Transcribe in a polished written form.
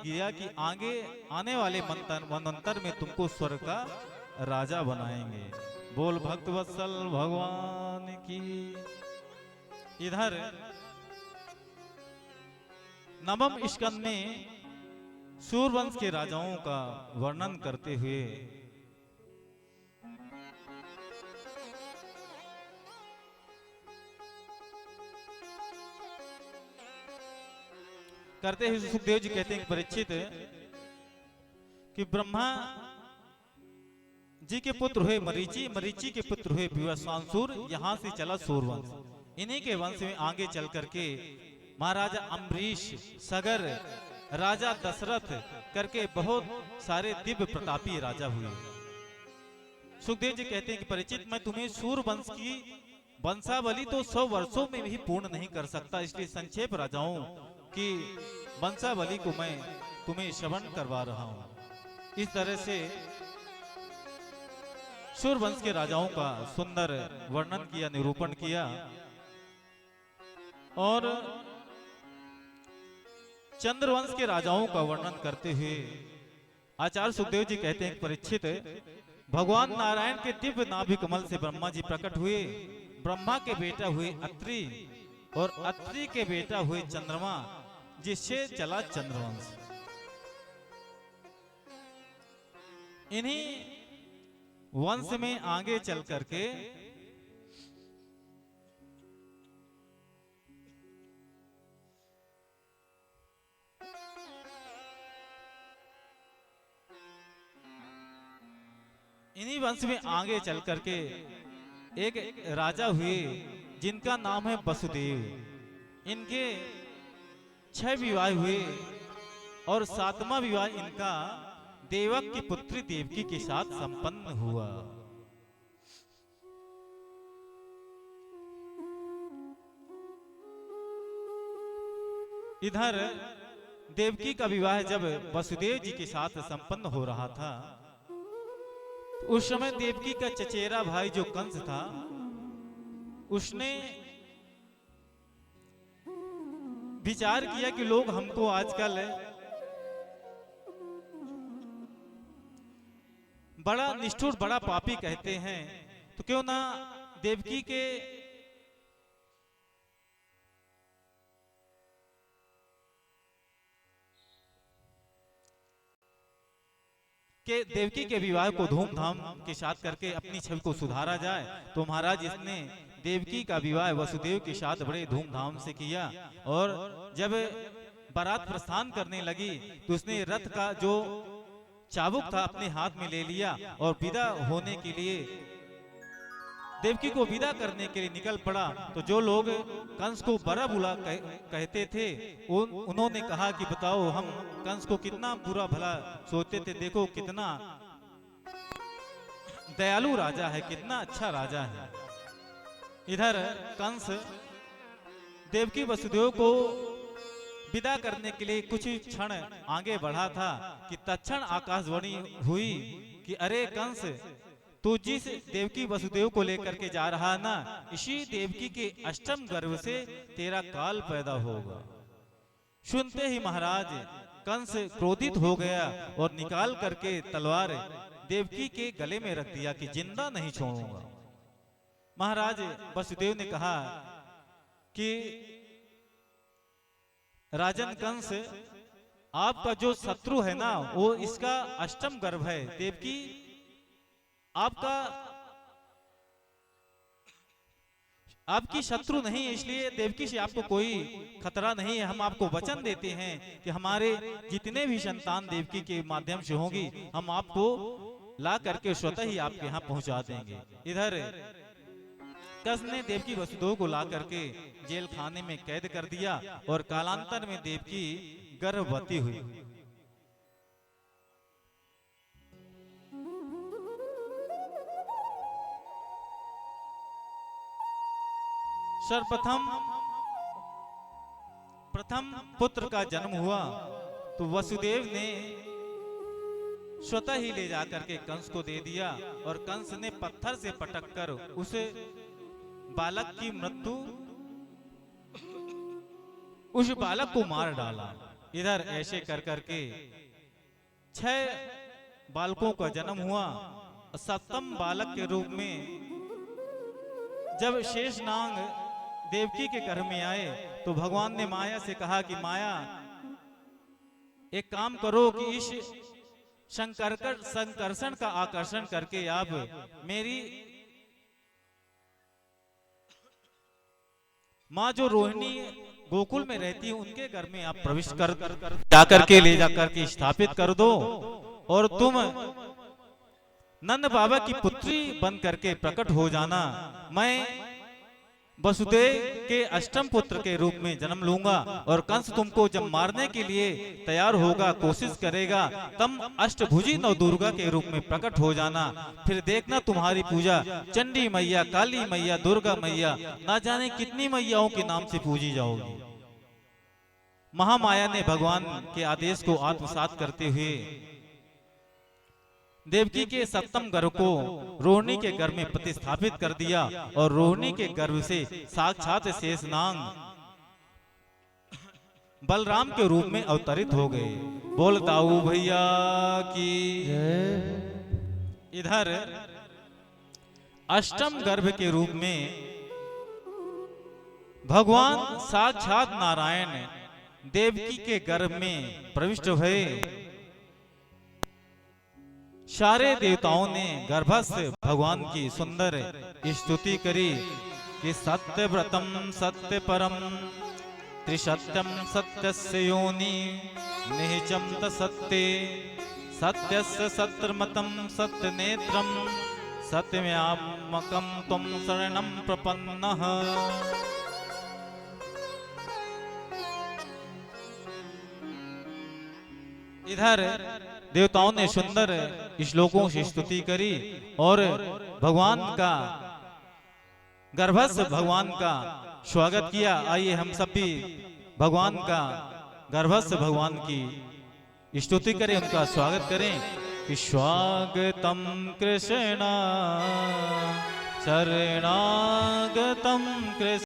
किया कि आगे आने वाले मनंतर में तुमको स्वर्ग का राजा बनाएंगे। बोल भक्त वत्सल भगवान की। इधर नवम स्कंद में सूर्यवंश के राजाओं का वर्णन करते हुए सुखदेव जी कहते हैं परीक्षित कि ब्रह्मा जी के पुत्र हुए मरीचि, मरीचि के पुत्र हुए विवस्वांसुर, यहां से चला सूर्यवंश। इन्हीं के वंश में आगे चल करके महाराजा अम्बरीश, सगर, राजा दशरथ करके बहुत सारे दिव्य प्रतापी राजा हुए। सुखदेव जी कहते हैं कि परिचित, मैं तुम्हें सूर्यवंश की वंशावली तो 100 वर्षों में भी पूर्ण नहीं कर सकता, इसलिए संक्षेप राजाओं की वंशावली को मैं तुम्हें श्रवण करवा रहा हूं। इस तरह से सूर्यवंश के राजाओं का सुंदर वर्णन किया, निरूपण किया। और चंद्रवंश के राजाओं का वर्णन करते हुए आचार्य सुखदेव जी कहते हैं परीक्षित, भगवान नारायण के दिव्य नाभि कमल से ब्रह्मा जी प्रकट हुए। ब्रह्मा के बेटा हुए अत्रि और अत्रि के बेटा हुए चंद्रमा, जिससे चला चंद्रवंश। इन्हीं वंश में आगे चल करके इन्हीं वंश में आगे चल करके एक राजा हुए जिनका नाम है वसुदेव। इनके 6 विवाह हुए और 7वां विवाह इनका देवक की पुत्री देवकी के साथ संपन्न हुआ। इधर देवकी का विवाह जब वसुदेव जी के साथ संपन्न हो रहा था, उस समय देवकी का चचेरा भाई जो कंस था, उसने विचार किया कि लोग हमको आजकल बड़ा निष्ठुर, बड़ा पापी कहते हैं, तो क्यों ना देवकी देवकी के विवाह को धूमधाम के साथ करके अपनी छवि को सुधारा जाए। तो महाराज इसने देवकी का विवाह वसुदेव के साथ बड़े धूमधाम से किया। और जब बारात प्रस्थान करने लगी तो उसने रथ का जो चाबुक था अपने हाथ में ले लिया और विदा होने के लिए, देवकी को विदा करने के लिए निकल पड़ा। तो जो लोग कंस को बड़ा बुरा कहते थे, उन्होंने कहा कि बताओ, हम कंस को कितना बुरा भला सोचते थे, देखो कितना दयालु राजा है, कितना अच्छा राजा है। इधर कंस देवकी वसुदेव को विदा करने के लिए कुछ क्षण आगे बढ़ा था कि तत्क्षण आकाशवाणी हुई कि अरे कंस, तू जिस देवकी वसुदेव को लेकर के जा रहा ना, इसी देवकी के अष्टम गर्भ से तेरा काल पैदा होगा। सुनते ही महाराज कंस क्रोधित हो गया और निकाल करके तलवार देवकी के गले में रख दिया कि जिंदा नहीं छोड़ूंगा। महाराज वसुदेव ने कहा कि राजन कंस, आपका जो शत्रु है ना, वो इसका अष्टम गर्भ है। देवकी आपकी शत्रु नहीं है, इसलिए देवकी से आपको कोई खतरा नहीं है। हम आपको वचन देते हैं कि हमारे जितने भी संतान देवकी के माध्यम से होंगी, हम आपको ला करके स्वतः ही आपके यहाँ पहुंचा देंगे। इधर कंस ने देवकी वसुदेव को ला करके जेल खाने में कैद कर दिया और कालांतर में देवकी गर्भवती हुई। सर्वप्रथम पुत्र का जन्म हुआ तो वसुदेव ने स्वतः ही ले जाकर के कंस को दे दिया और कंस ने पत्थर से पटककर उस बालक की मृत्यु, उस बालक को मार डाला। इधर ऐसे कर करके 6 बालकों का जन्म हुआ। 7वें बालक के रूप में जब शेषनाग देवकी के घर में आए तो भगवान ने माया से कहा कि माया एक काम करो कि इस संकर्षण का आकर्षण करके आप मेरी माँ जो रोहिणी गोकुल में रहती है उनके घर में आप प्रवेश कर जाकर के ले जाकर के स्थापित कर दो और तुम नंद बाबा की पुत्री बन करके प्रकट हो जाना। मैं वसुदेव के अष्टम पुत्र के रूप में जन्म लूंगा और कंस तुमको जब मारने के लिए तैयार होगा, कोशिश करेगा, तब अष्टभुजी नवदुर्गा के रूप में प्रकट हो जाना। फिर देखना तुम्हारी पूजा चंडी मैया, काली मैया, दुर्गा मैया, ना जाने कितनी मैयाओं के नाम से पूजी जाओगी। महामाया ने भगवान के आदेश को आत्मसात करते हुए देवकी के 7वें गर्भ को रोहिणी के गर्भ में प्रतिस्थापित कर दिया और रोहिणी के गर्भ से साक्षात शेषनाग बलराम के रूप में अवतरित हो गए। बोल दाऊ भैया की। इधर अष्टम गर्भ के रूप में भगवान साक्षात नारायण देवकी के गर्भ में प्रविष्ट हुए। सारे देवताओं ने गर्भस्थ भगवान की सुंदर स्तुति करी कि सत्यव्रतम सत्य परम त्रिसत्यम सत्यस्य योनि निहिचम तत्सत्ये सत्यस्य सत्यमतम सत्यनेत्रम सत्यम्यात्मकं त्वं शरणं प्रपन्नः। इधर देवताओं ने सुंदर श्लोकों से स्तुति करी और भगवान का गर्भस्थ भगवान का स्वागत किया। आइए हम सब भी भगवान का गर्भस्थ भगवान की स्तुति करें, उनका स्वागत करें कि स्वागतम कृष्ण शरणागतम कृष्ण।